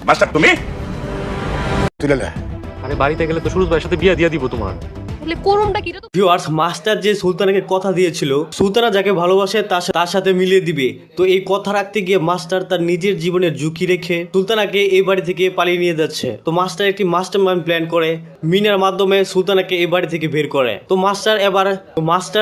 Master তুমি তুলে নে। আরে বাড়িতে গেলে তো সুরজ ভাইয়ের সাথে বিয়ে দিয়ে দিব তোমার। তাহলে করমটা কি রে? ভিউয়ার্স, মাস্টার যে সুলতানাকে কথা দিয়েছিল সুলতানা যাকে ভালোবাসে তার সাথে মিলিয়ে দিবে, তো এই কথা রাখতে গিয়ে মাস্টার তার নিজের জীবনের ঝুঁকি রেখে সুলতানাকে এই বাড়ি থেকে পালিয়ে নিয়ে যাচ্ছে। তো মাস্টার একটি মাস্টার মাইন্ড প্ল্যান করে মিনার মাধ্যমে সুলতানাকে এই বাড়ি থেকে বের করে। তো মাস্টার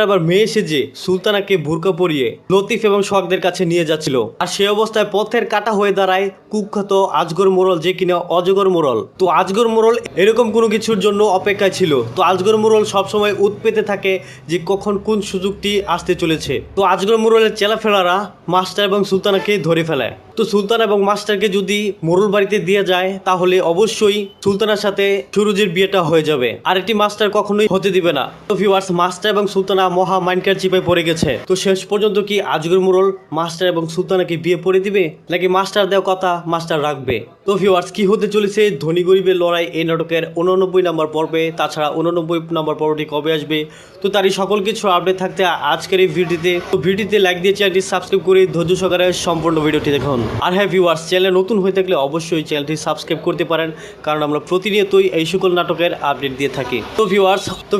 এবার মেয়ে সেজে সুলতানাকে বোরকা পরিয়ে লতিফ এবং সোহাগদের কাছে নিয়ে যাচ্ছিল। আর সেই অবস্থায় পথের কাটা হয়ে দাঁড়ায় কুখ্যাত আজগর মোড়ল, যে কিনা অজগর মোড়ল। তো আজগর মোড়ল এরকম কোনো কিছুর জন্য অপেক্ষায় ছিল। তো আজগর মোড়ল সবসময় উৎপেতে থাকে যে কখন কোন সুযোগটি আসতে চলেছে। তো আজগর মোড়লের চেলাফেলারা মাস্টার এবং সুলতানাকে ধরে ফেলে। তো সুলতান এবং মাস্টারকে যদি মোড়ল বাড়িতে দিয়ে যায় তাহলে অবশ্যই সুলতানার সাথে সুরজের বিয়েটা হয়ে যাবে, আর একটি মাস্টার কখনোই হতে দিবে না। তো ভিউয়ার্স, মাস্টার এবং সুলতানা মহা মাইন্ডকার চিপে পড়ে গেছে। তো শেষ পর্যন্ত কি আজগর মোড়ল মাস্টার এবং সুলতানাকে বিয়ে পড়ে দিবে, নাকি মাস্টার দেওয়া কথা মাস্টার রাখবে? তো ভিউয়ার্স, কি হতে চলেছে ধনী গরিবের লড়াই এই নাটকের 89 নম্বর পর্বে, তাছাড়া 89 নম্বর পর্বটি কবে আসবে, তো তারই সকল কিছু আপডেট থাকতে আজকের এই ভিডিওতে লাইক দিয়ে চ্যানেলটি সাবস্ক্রাইব করে ধৈর্য সহকারে সম্পূর্ণ ভিডিওটি দেখুন। আর হ্যাঁ ভিউয়ার্স, চ্যানেলে নতুন হয়ে থাকলে অবশ্যই চ্যানেলটি সাবস্ক্রাইব করতে পারেন, কারণ আমরা প্রতিনিয়তই এই সকল নাটকের আপডেট দিয়ে থাকি। তো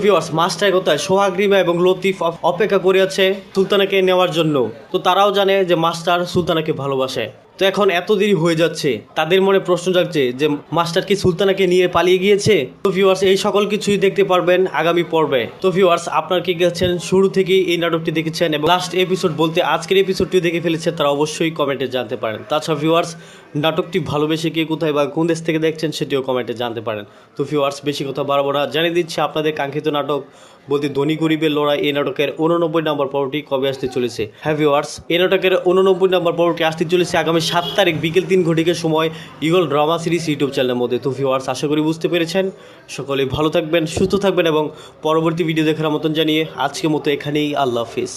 ভিউয়ার্স মাস্টার কথায় সোহাগ, রিমা এবং লতিফ অপেক্ষা করে আছে সুলতানাকে নেওয়ার জন্য। তো তারাও জানে যে মাস্টার সুলতানাকে ভালোবাসে। তো এখন এত দেরি হয়ে যাচ্ছে, তাদের মনে প্রশ্ন জাগছে যে মাস্টার কি সুলতানাকে নিয়ে পালিয়ে গিয়েছে? তো ভিউয়ার্স, এই সকল কিছুই দেখতে পারবেন আগামী পর্বে। তো ভিউয়ার্স, আপনারা কি গেছেন শুরু থেকেই এই নাটকটি দেখেছেন এবং লাস্ট এপিসোড বলতে আজকের এপিসোডটি দেখে ফেলেছেন, তারা অবশ্যই কমেন্টে জানতে পারেন। তাছাড়া ভিউয়ার্স, নাটকটি ভালোবেসে কে কোথায় বা কোন দেশ থেকে দেখছেন সেটিও কমেন্টে জানতে পারেন। তো ভিউয়ার্স, বেশি কথা বাড়াবো না, জানিয়ে দিচ্ছি আপনাদের কাঙ্ক্ষিত নাটক বলতে ধনী গরিবের লড়াই এই নাটকের 89 নম্বর পর্বটি কবে আসতে চলেছে। হ্যাঁ ভিউয়ার্স, এই নাটকের 89 নম্বর পর্বটি আসতে চলেছে আগামী 7 তারিখ বিকেল 3 ঘটিকার সময় ইগল ড্রামা সিরিজ ইউটিউব চ্যানেলের মধ্যে। তো ভিউয়ার্স, আশা করি বুঝতে পেরেছেন। সকলেই ভালো থাকবেন, সুস্থ থাকবেন এবং পরবর্তী ভিডিও দেখার মতন জানিয়ে আজকের মতো এখানেই আল্লাহ হাফিজ।